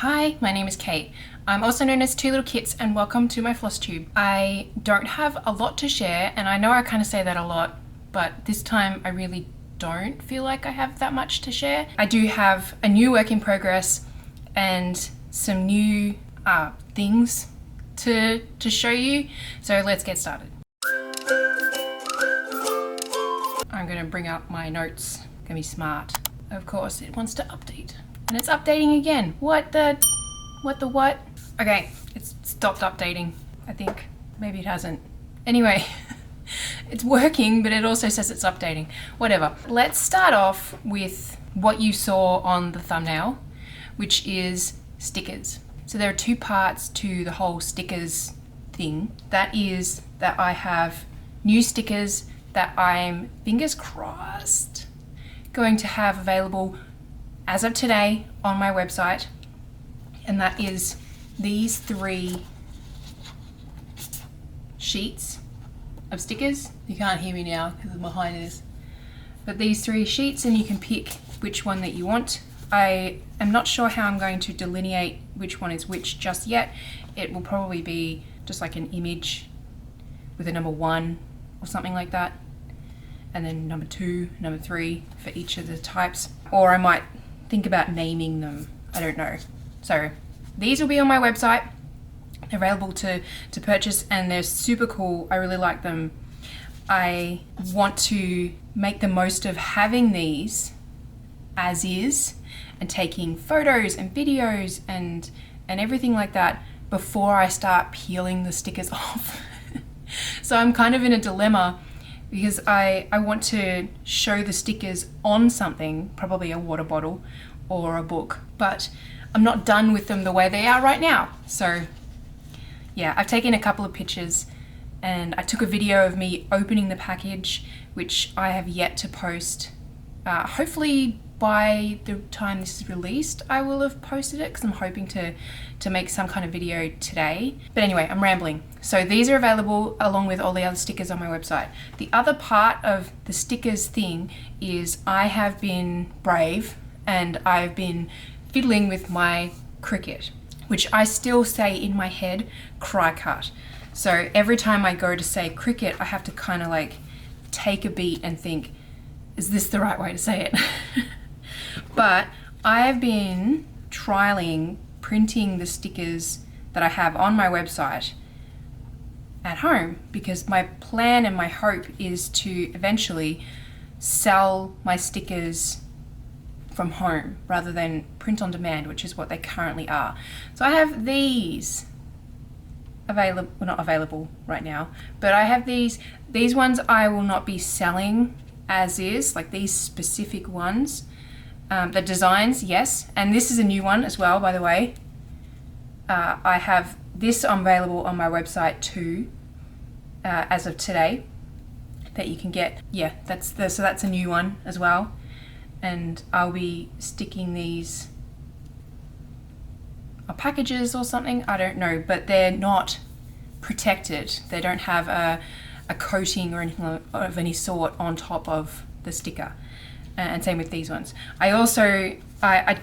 Hi, my name is Kate. I'm also known as twolittlekits and welcome to my FlossTube. I don't have a lot to share, and I know I kind of say that a lot, but this time I really don't feel like I have that much to share. I do have a new work in progress and some new things to show you, so let's get started. I'm gonna bring up my notes. Gonna be smart. Of course, it wants to update. And it's updating again. What? Okay, it's stopped updating, I think. Maybe it hasn't. Anyway, it's working, but it also says it's updating. Whatever. Let's start off with what you saw on the thumbnail, which is stickers. So there are two parts to the whole stickers thing. That is that I have new stickers that I'm, fingers crossed, going to have available as of today on my website, and that is these 3 sheets of stickers. You can't hear me now because I'm behind this, but these 3 sheets, and you can pick which one that you want. I am not sure how I'm going to delineate which one is which just yet. It will probably be just like an image with a number 1 or something like that, and then number 2, number 3 for each of the types, or I might think about naming them. I don't know. So these will be on my website. They're available to purchase, and they're super cool. I really like them. I want to make the most of having these as is and taking photos and videos and everything like that before I start peeling the stickers off. So I'm kind of in a dilemma because I want to show the stickers on something, probably a water bottle or a book, but I'm not done with them the way they are right now. So yeah, I've taken a couple of pictures, and I took a video of me opening the package, which I have yet to post. Hopefully by the time this is released, I will have posted it because I'm hoping to make some kind of video today. But anyway, I'm rambling. So these are available along with all the other stickers on my website. The other part of the stickers thing is I have been brave and I've been fiddling with my Cricut, which I still say in my head, Cricut. So every time I go to say Cricut, I have to kind of like take a beat and think, is this the right way to say it? But I've been trialing printing the stickers that I have on my website at home, because my plan and my hope is to eventually sell my stickers from home rather than print on demand, which is what they currently are. So I have these available, well, not available right now, but I have these ones I will not be selling as is, like these specific ones. The designs, yes, and this is a new one as well, by the way. I have this available on my website too, as of today, that you can get. Yeah, so that's a new one as well, and I'll be sticking these on packages or something. I don't know, but they're not protected. They don't have a coating or anything of any sort on top of the sticker. And same with these ones. I also, I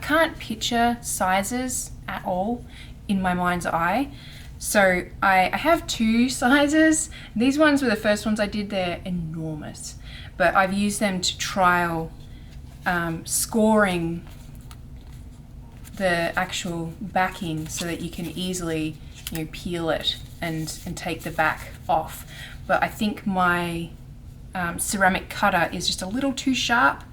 can't picture sizes at all in my mind's eye. So I have 2 sizes. These ones were the first ones I did. They're enormous, but I've used them to trial scoring the actual backing so that you can easily, peel it and take the back off. But I think my ceramic cutter is just a little too sharp,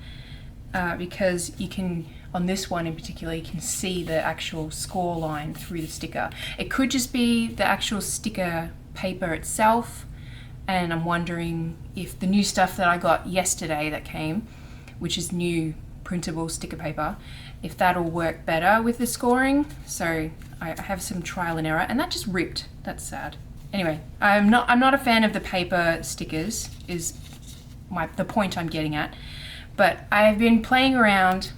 because you can, on this one in particular, you can see the actual score line through the sticker. It could just be the actual sticker paper itself, and I'm wondering if the new stuff that I got yesterday that came, which is new printable sticker paper, if that'll work better with the scoring. So I have some trial and error, and that just ripped. That's sad. Anyway, I'm not a fan of the paper stickers, is the point I'm getting at. But I've been playing around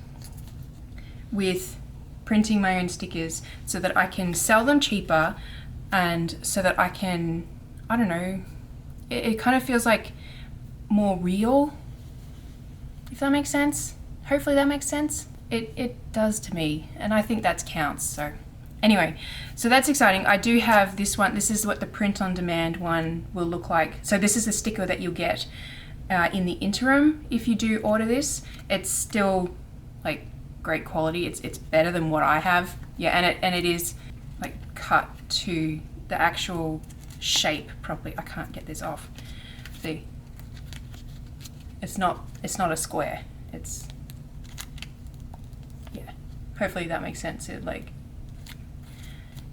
with printing my own stickers so that I can sell them cheaper, and so that I can, I don't know, it kind of feels like more real, if that makes sense. Hopefully that makes sense. it does to me, and I think that counts. So anyway, so that's exciting. I do have this one. This is what the print on demand one will look like. So this is the sticker that you'll get in the interim if you do order this. It's still like great quality. It's better than what I have. Yeah, and it is like cut to the actual shape properly. I can't get this off. See, it's not a square. It's, yeah, hopefully that makes sense. It like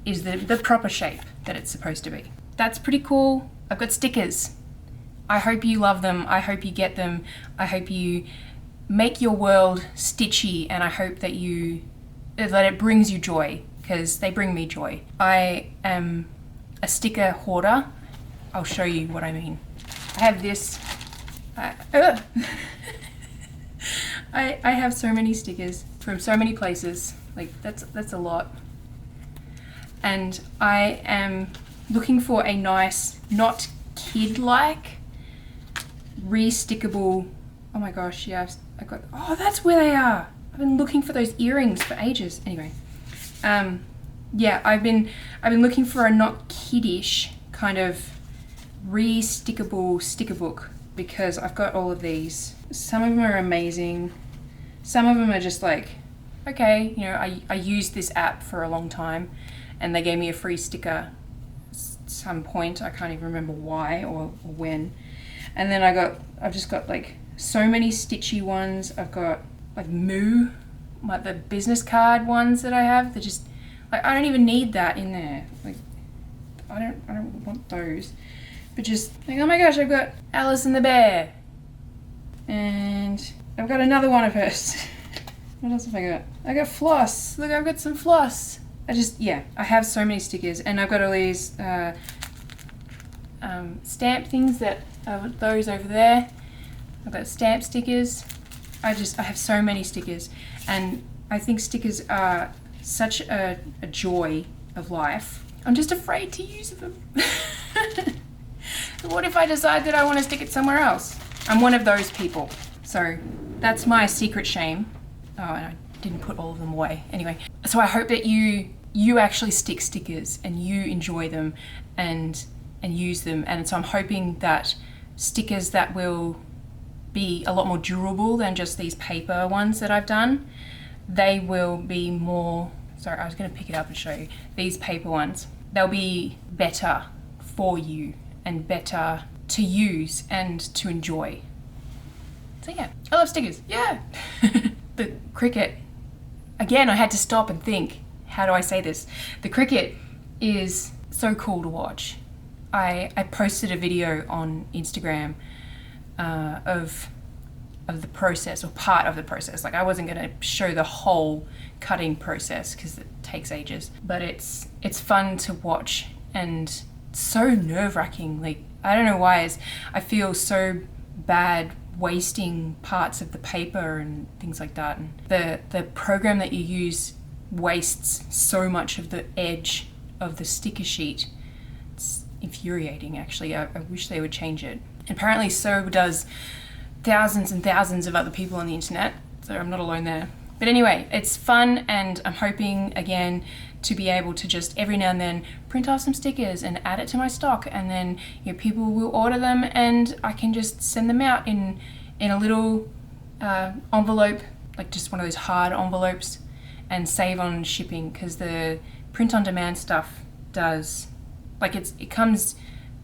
is the proper shape that it's supposed to be. That's pretty cool. I've got stickers. I hope you love them. I hope you get them. I hope you make your world stitchy, and I hope that it brings you joy, because they bring me joy. I am a sticker hoarder. I'll show you what I mean. I have this. I have so many stickers from so many places. Like that's a lot. And I am looking for a nice, not kid-like, re-stickable. Oh my gosh, yeah, I got. Oh, that's where they are. I've been looking for those earrings for ages. Anyway, yeah, I've been looking for a not kiddish kind of re-stickable sticker book, because I've got all of these. Some of them are amazing. Some of them are just like, okay, you know, I used this app for a long time, and they gave me a free sticker at some point. I can't even remember why or when. And then I've just got like so many stitchy ones. I've got like like the business card ones that I have. They're just like, I don't even need that in there. Like I don't want those. But just like, oh my gosh, I've got Alice and the Bear. And I've got another one of hers. What else have I got? I got floss. Look, I've got some floss. I have so many stickers, and I've got all these stamp things that are those over there. I've got stamp stickers. I have so many stickers, and I think stickers are such a joy of life. I'm just afraid to use them. What if I decide that I want to stick it somewhere else? I'm one of those people. So that's my secret shame. Oh, and I didn't put all of them away. Anyway, so I hope that you actually stick stickers and you enjoy them and use them. And so I'm hoping that stickers that will be a lot more durable than just these paper ones that I've done, they will be more, sorry, I was going to pick it up and show you. These paper ones, they'll be better for you and better to use and to enjoy. So yeah, I love stickers, yeah. The Cricut, again, I had to stop and think, how do I say this? The Cricut is so cool to watch. I posted a video on Instagram of the process, or part of the process. Like, I wasn't gonna show the whole cutting process because it takes ages, but it's fun to watch and so nerve-wracking. Like, I don't know why, I feel so bad wasting parts of the paper and things like that. And the program that you use wastes so much of the edge of the sticker sheet. It's infuriating, actually. I wish they would change it. Apparently so does thousands and thousands of other people on the internet, so I'm not alone there. But anyway, it's fun, and I'm hoping again to be able to just every now and then print off some stickers and add it to my stock, and then, you know, people will order them and I can just send them out in a little envelope, like just one of those hard envelopes, and save on shipping, because the print on demand stuff does, like, it comes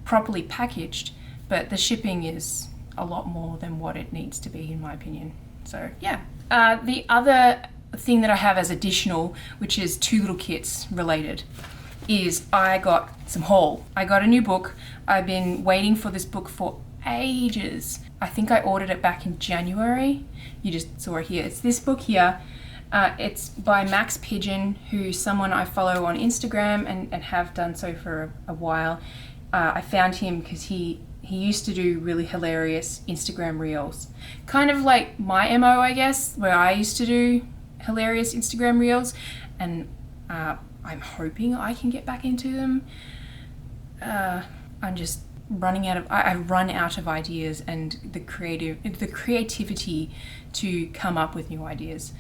properly packaged, but the shipping is a lot more than what it needs to be, in my opinion. So yeah. The other thing that I have as additional, which is twolittlekits related, is I got some haul. I got a new book. I've been waiting for this book for ages. I think I ordered it back in January. You just saw it here. It's this book here. It's by Pigeon, who's someone I follow on Instagram and have done so for a while. I found him because he used to do really hilarious Instagram reels. Kind of like my MO, I guess, where I used to do hilarious Instagram reels, and I'm hoping I can get back into them. I'm just running out of, I run out of ideas and the creativity to come up with new ideas.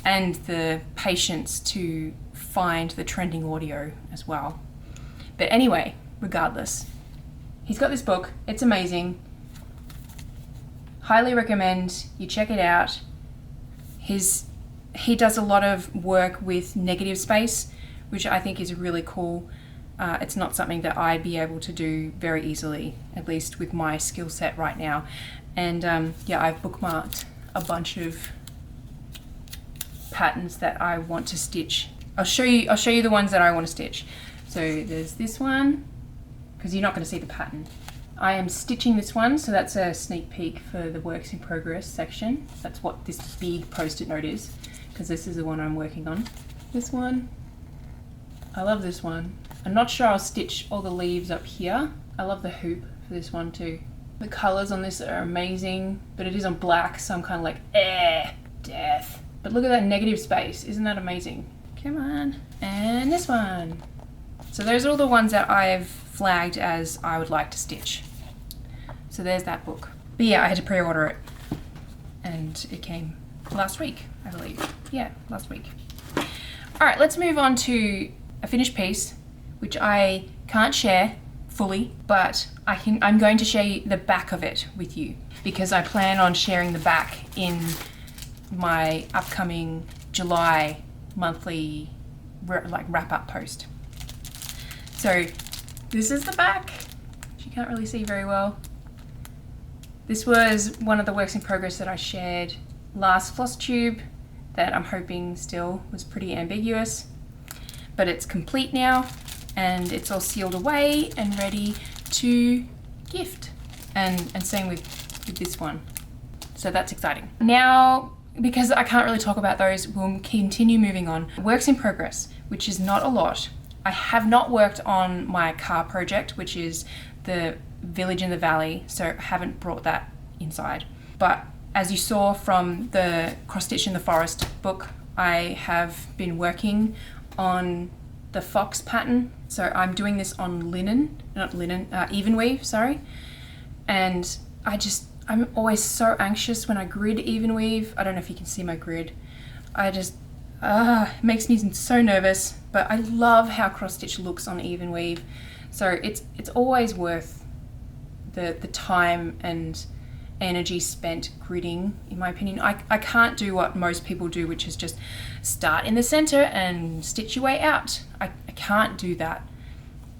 and the patience to find the trending audio as well. But anyway, regardless, he's got this book. It's amazing. Highly recommend you check it out. He does a lot of work with negative space, which I think is really cool. It's not something that I'd be able to do very easily, at least with my skill set right now. And yeah, I've bookmarked a bunch of patterns that I want to stitch. I'll show you the ones that I want to stitch. So there's this one, because you're not going to see the pattern. I am stitching this one, so that's a sneak peek for the works in progress section. That's what this big post-it note is, because this is the one I'm working on. This one, I love this one. I'm not sure I'll stitch all the leaves up here. I love the hoop for this one too. The colors on this are amazing, but it is on black, so I'm kind of like, death. But look at that negative space, isn't that amazing? Come on. And this one. So those are all the ones that I've flagged as I would like to stitch. So there's that book. But yeah, I had to pre-order it, and it came last week, I believe. Yeah, last week. All right, let's move on to a finished piece, which I can't share fully, but I'm going to share the back of it with you, because I plan on sharing the back in my upcoming July monthly wrap-up post. So this is the back, which you can't really see very well. This was one of the works in progress that I shared last FlossTube that I'm hoping still was pretty ambiguous, but it's complete now and it's all sealed away and ready to gift, and same with this one. So that's exciting. Now, because I can't really talk about those, we'll continue moving on. Works in progress, which is not a lot. I have not worked on my car project, which is the village in the valley, so I haven't brought that inside. But as you saw from the Cross Stitch in the Forest book, I have been working on the fox pattern. So I'm doing this on even weave, sorry. And I'm always so anxious when I grid even weave. I don't know if you can see my grid. It makes me so nervous, but I love how cross stitch looks on even weave. So it's always worth the time and energy spent gridding, in my opinion. I can't do what most people do, which is just start in the center and stitch your way out. I can't do that.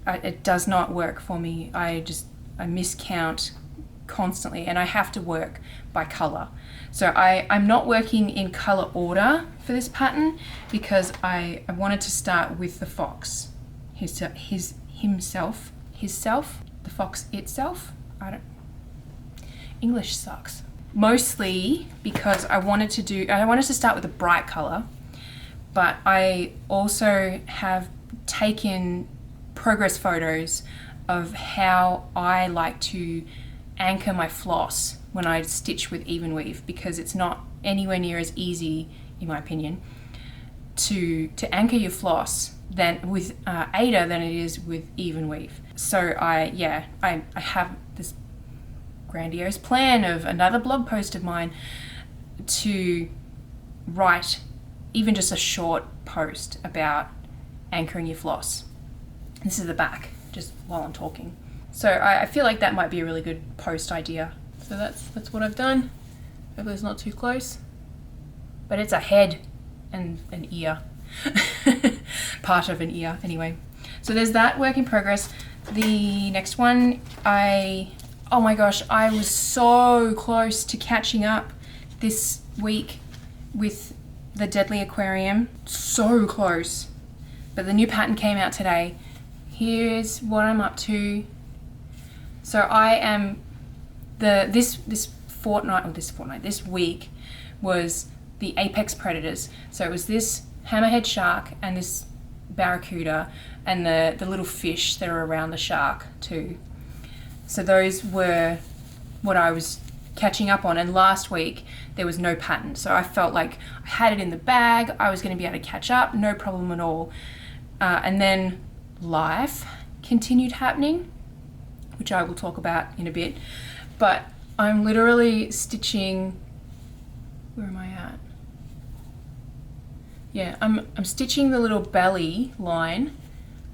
It does not work for me. I miscount constantly, and I have to work by color. So I'm not working in color order for this pattern because I wanted to start with the fox, himself, the fox itself. English sucks. Mostly because I wanted to start with a bright color, but I also have taken progress photos of how I like to anchor my floss when I stitch with even weave, because it's not anywhere near as easy, in my opinion, to anchor your floss than with Ada than it is with even weave. So I have this grandiose plan of another blog post of mine to write even just a short post about anchoring your floss. This is the back, just while I'm talking. So I feel like that might be a really good post idea. So that's what I've done. Hopefully it's not too close. But it's a head and an ear. Part of an ear, anyway. So there's that work in progress. The next one, oh my gosh, I was so close to catching up this week with the Deadly Aquarium. So close. But the new pattern came out today. Here's what I'm up to. So I am this week was the apex predators. So it was this hammerhead shark and this barracuda and the little fish that are around the shark too. So those were what I was catching up on, and last week there was no pattern. So I felt like I had it in the bag, I was going to be able to catch up, no problem at all. And then life continued happening, which I will talk about in a bit. But I'm literally stitching, where am I at? Yeah, I'm stitching the little belly line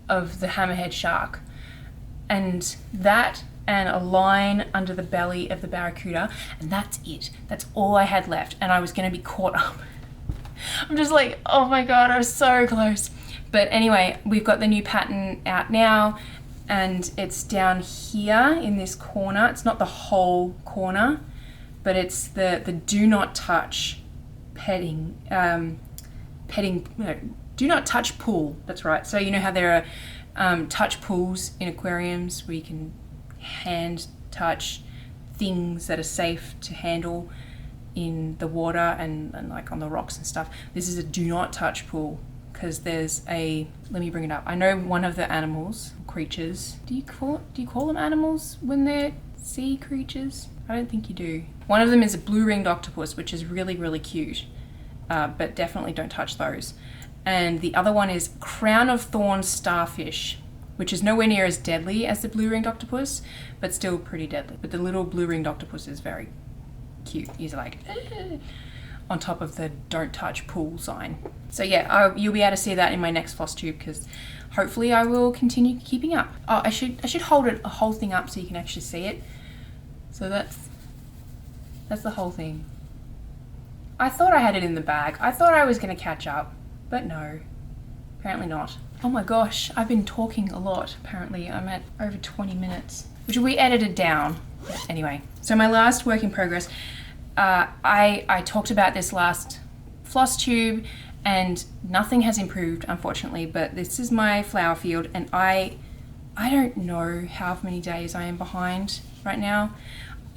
of the hammerhead shark, and that, and a line under the belly of the barracuda, and that's it. That's all I had left, and I was going to be caught up. I'm just like, oh my god, I was so close. But anyway, we've got the new pattern out now, and it's down here in this corner. It's not the whole corner, but it's the do not touch petting, do not touch pool. That's right. So you know how there are touch pools in aquariums where you can hand touch things that are safe to handle in the water and like on the rocks and stuff. This is a do not touch pool because there's a, let me bring it up. I know one of the animals, creatures, do you call them animals when they're sea creatures? I don't think you do. One of them is a blue-ringed octopus, which is really, really cute, but definitely don't touch those. And the other one is crown of thorns starfish, which is nowhere near as deadly as the blue-ringed octopus, but still pretty deadly. But the little blue-ringed octopus is very cute. He's like on top of the don't touch pool sign. So yeah, you'll be able to see that in my next FlossTube, because hopefully I will continue keeping up. Oh, I should hold it, a whole thing up so you can actually see it. So that's the whole thing. I thought I had it in the bag. I thought I was going to catch up, but no, apparently not. Oh my gosh, I've been talking a lot. Apparently I'm at over 20 minutes, which will be edited down. But anyway, so my last work in progress, I talked about this last FlossTube, and nothing has improved, unfortunately, but this is my flower field, and I don't know how many days I am behind right now.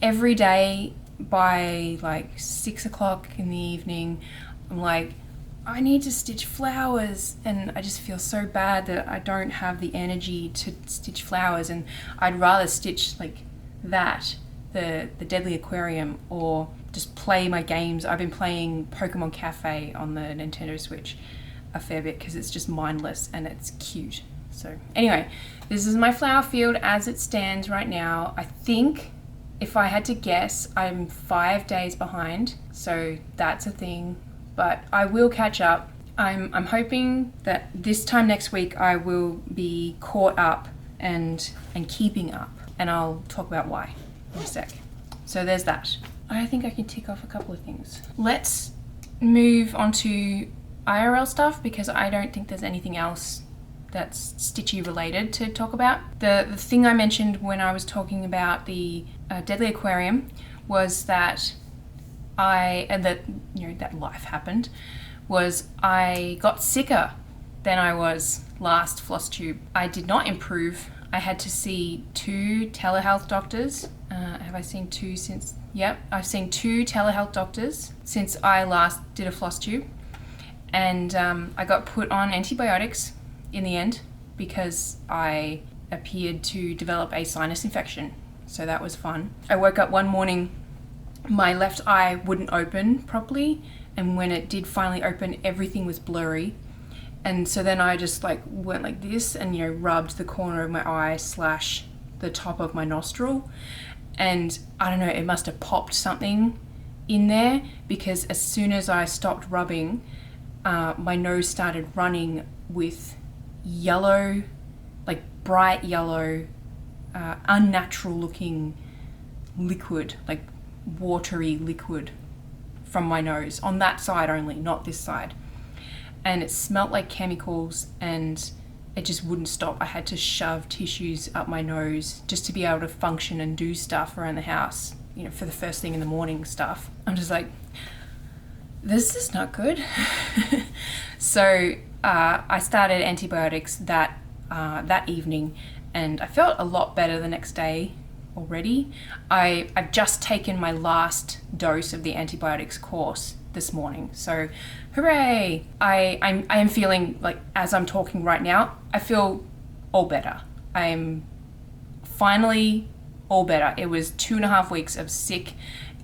Every day by like 6 o'clock in the evening, I'm like, I need to stitch flowers, and I just feel so bad that I don't have the energy to stitch flowers, and I'd rather stitch like that, the Deadly Aquarium, or just play my games. I've been playing Pokemon Cafe on the Nintendo Switch a fair bit because it's just mindless and it's cute. So anyway, this is my flower field as it stands right now. I think if I had to guess, I'm 5 days behind, so that's a thing. But I will catch up. I'm hoping that this time next week I will be caught up and keeping up, and I'll talk about why in a sec. So there's that. I think I can tick off a couple of things. Let's move on to IRL stuff, because I don't think there's anything else that's stitchy related to talk about. The thing I mentioned when I was talking about the Deadly Aquarium was that that life happened, was I got sicker than I was last FlossTube. I did not improve. I had to see 2 telehealth doctors. Have I seen 2 since? Yep, I've seen 2 telehealth doctors since I last did a FlossTube, and I got put on antibiotics in the end because I appeared to develop a sinus infection. So that was fun. I woke up one morning, my left eye wouldn't open properly, and when it did finally open, everything was blurry. And so then I just like went like this and rubbed the corner of my eye / the top of my nostril, and I don't know, it must have popped something in there, because as soon as I stopped rubbing, my nose started running with yellow, like bright yellow, unnatural looking liquid, like watery liquid from my nose, on that side only, not this side. And it smelt like chemicals, and it just wouldn't stop. I had to shove tissues up my nose just to be able to function and do stuff around the house, for the first thing in the morning stuff. I'm just like, this is not good. So I started antibiotics that evening, and I felt a lot better the next day already. I've just taken my last dose of the antibiotics course this morning, so hooray! I am feeling like, as I'm talking right now, I feel all better. I'm finally all better. It was 2.5 weeks of sick.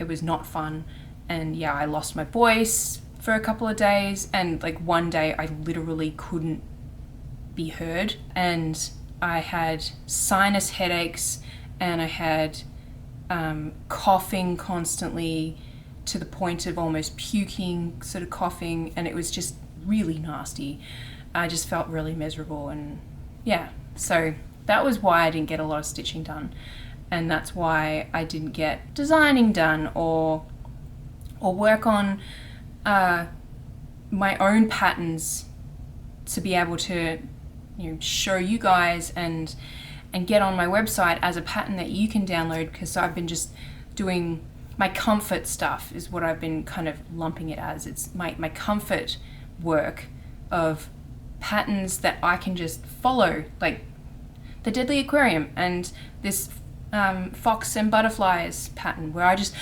It was not fun, and yeah, I lost my voice for a couple of days, and like one day I literally couldn't be heard, and I had sinus headaches, and I had coughing constantly, to the point of almost puking, sort of coughing, and it was just really nasty. I just felt really miserable, and yeah, so that was why I didn't get a lot of stitching done, and that's why I didn't get designing done or work on my own patterns to be able to, you know, show you guys and get on my website as a pattern that you can download, because I've been just doing my comfort stuff is what I've been kind of lumping it as. It's my comfort work of patterns that I can just follow, like the Deadly Aquarium and this fox and butterflies pattern, where I just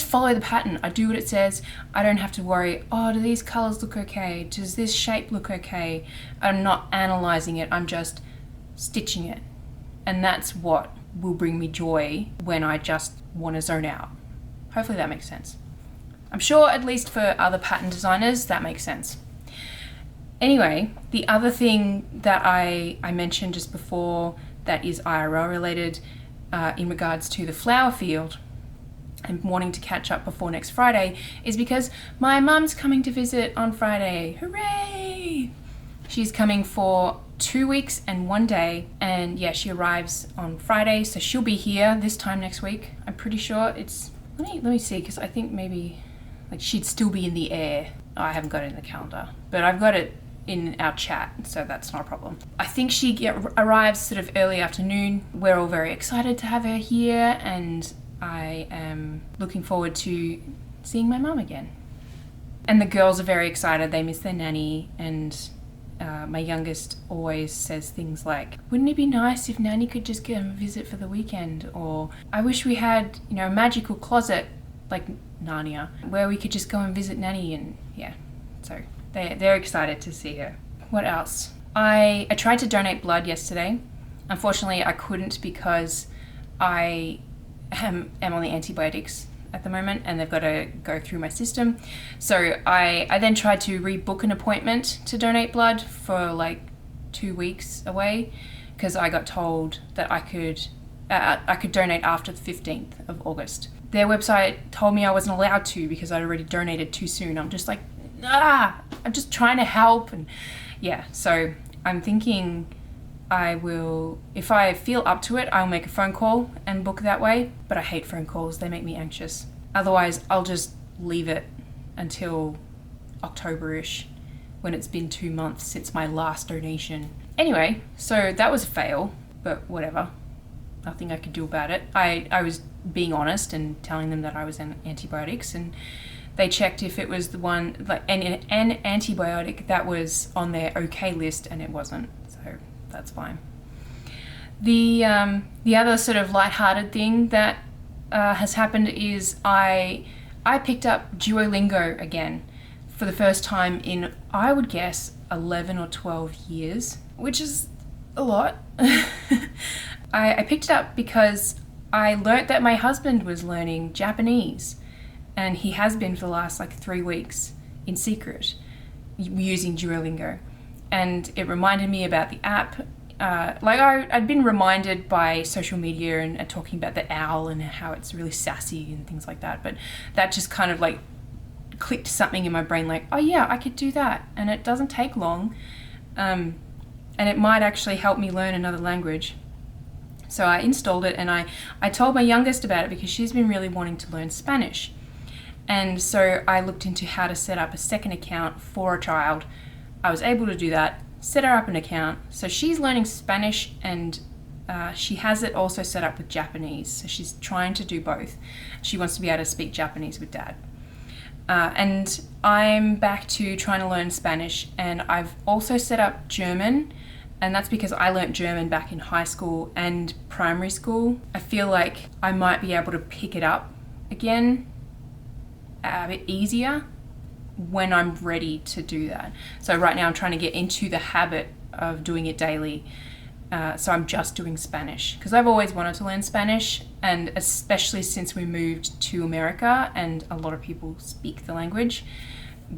follow the pattern. I do what it says. I don't have to worry, oh, do these colors look okay? Does this shape look okay? I'm not analyzing it. I'm just stitching it. And that's what will bring me joy when I just want to zone out. Hopefully that makes sense. I'm sure at least for other pattern designers, that makes sense. Anyway, the other thing that I mentioned just before that is IRL related in regards to the flower field and wanting to catch up before next Friday is because my mum's coming to visit on Friday. Hooray! She's coming for 2 weeks and 1 day, and yeah, she arrives on Friday, so she'll be here this time next week. I'm pretty sure it's, let me see, because I think maybe like she'd still be in the air. Oh, I haven't got it in the calendar, but I've got it in our chat, so that's not a problem. I think she arrives sort of early afternoon. We're all very excited to have her here, and I am looking forward to seeing my mum again. And the girls are very excited. They miss their nanny, and my youngest always says things like, wouldn't it be nice if Nanny could just get a visit for the weekend? Or I wish we had, you know, a magical closet like Narnia where we could just go and visit Nanny. And yeah, so they're excited to see her. What else? I tried to donate blood yesterday. Unfortunately, I couldn't because I am on the antibiotics at the moment, and they've got to go through my system. So I then tried to rebook an appointment to donate blood for like 2 weeks away, because I got told that I could donate after the 15th of August. Their website told me I wasn't allowed to because I'd already donated too soon. I'm just like, I'm just trying to help. And yeah, so I'm thinking I will, if I feel up to it, I'll make a phone call and book that way. But I hate phone calls, they make me anxious. Otherwise, I'll just leave it until October-ish, when it's been 2 months since my last donation. Anyway, so that was a fail, but whatever. Nothing I could do about it. I was being honest and telling them that I was on antibiotics, and they checked if it was the one, like an antibiotic that was on their okay list, and it wasn't. So that's fine. The other sort of lighthearted thing that has happened is I picked up Duolingo again for the first time in, I would guess, 11 or 12 years, which is a lot. I picked it up because I learnt that my husband was learning Japanese, and he has been for the last like 3 weeks in secret using Duolingo. And it reminded me about the app. I'd been reminded by social media and talking about the owl and how it's really sassy and things like that, but that just kind of like clicked something in my brain, like, oh yeah, I could do that, and it doesn't take long, and it might actually help me learn another language. So I installed it, and I told my youngest about it because she's been really wanting to learn Spanish. And so I looked into how to set up a second account for a child. I was able to do that, set her up an account. So she's learning Spanish, and she has it also set up with Japanese. So she's trying to do both. She wants to be able to speak Japanese with Dad. And I'm back to trying to learn Spanish, and I've also set up German, and that's because I learnt German back in high school and primary school. I feel like I might be able to pick it up again a bit easier when I'm ready to do that. So right now I'm trying to get into the habit of doing it daily. So I'm just doing Spanish because I've always wanted to learn Spanish, and especially since we moved to America and a lot of people speak the language,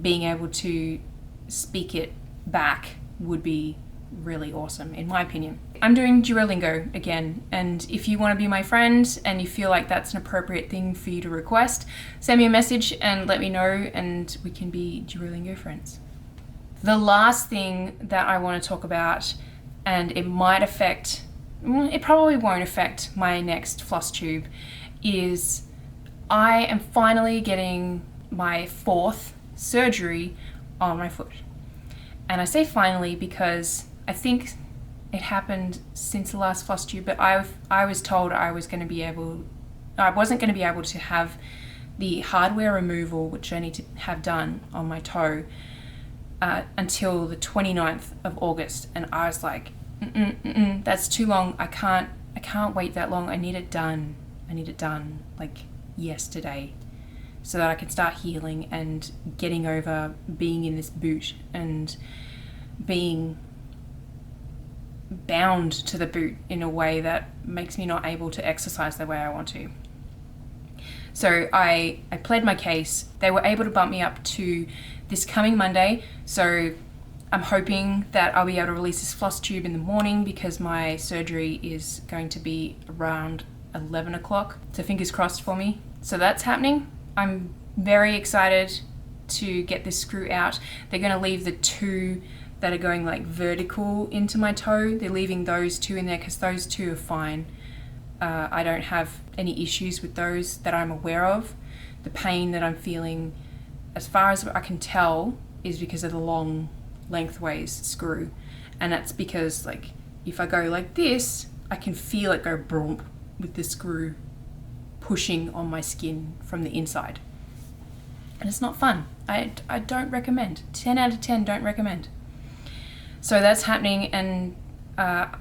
being able to speak it back would be really awesome, in my opinion. I'm doing Duolingo again, and if you want to be my friend and you feel like that's an appropriate thing for you to request, send me a message and let me know, and we can be Duolingo friends. The last thing that I want to talk about, and it might affect, it probably won't affect my next FlossTube, is I am finally getting my 4th surgery on my foot. And I say finally because I think it happened since the last FlossTube, but I was told I wasn't going to be able to have the hardware removal, which I need to have done on my toe, until the 29th of August. And I was like, that's too long. I can't wait that long. I need it done. Like yesterday, so that I can start healing and getting over being in this boot and being bound to the boot in a way that makes me not able to exercise the way I want to. So I pled my case. They were able to bump me up to this coming Monday. So I'm hoping that I'll be able to release this FlossTube in the morning because my surgery is going to be around 11 o'clock. So fingers crossed for me. So that's happening. I'm very excited to get this screw out. They're going to leave the 2 that are going like vertical into my toe. They're leaving those 2 in there because those 2 are fine. I don't have any issues with those that I'm aware of. The pain that I'm feeling, as far as I can tell, is because of the long lengthways screw. And that's because, like, if I go like this, I can feel it go brump with the screw pushing on my skin from the inside. And it's not fun. I don't recommend. 10 out of 10 don't recommend. So that's happening, and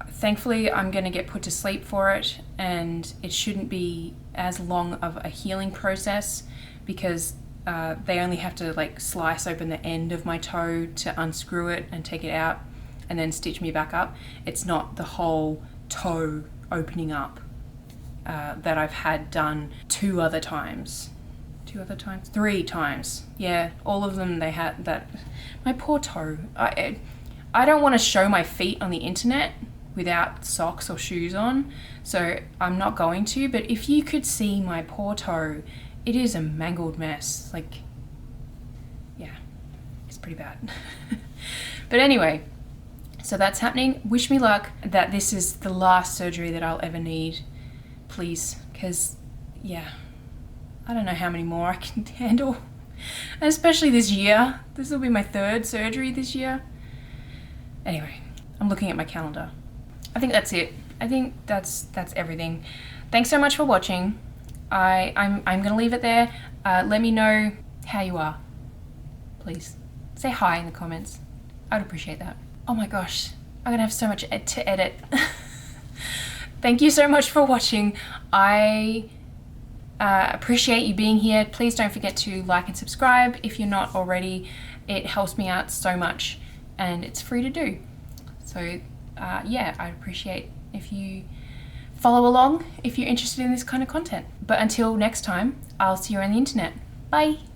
thankfully I'm going to get put to sleep for it, and it shouldn't be as long of a healing process because they only have to like slice open the end of my toe to unscrew it and take it out and then stitch me back up. It's not the whole toe opening up that I've had done 3 times. Yeah, all of them they had that. My poor toe. I don't want to show my feet on the internet without socks or shoes on, so I'm not going to, but if you could see my poor toe, it is a mangled mess. Like, yeah, it's pretty bad. But anyway, so that's happening. Wish me luck that this is the last surgery that I'll ever need, please, because, yeah, I don't know how many more I can handle, and especially this year. This will be my 3rd surgery this year. Anyway, I'm looking at my calendar. I think that's it. I think that's everything. Thanks so much for watching. I'm gonna leave it there. Let me know how you are. Please say hi in the comments. I'd appreciate that. Oh my gosh, I'm gonna have so much to edit. Thank you so much for watching. I appreciate you being here. Please don't forget to like and subscribe if you're not already. It helps me out so much, and it's free to do. So yeah, I'd appreciate if you follow along if you're interested in this kind of content. But until next time, I'll see you on the internet. Bye.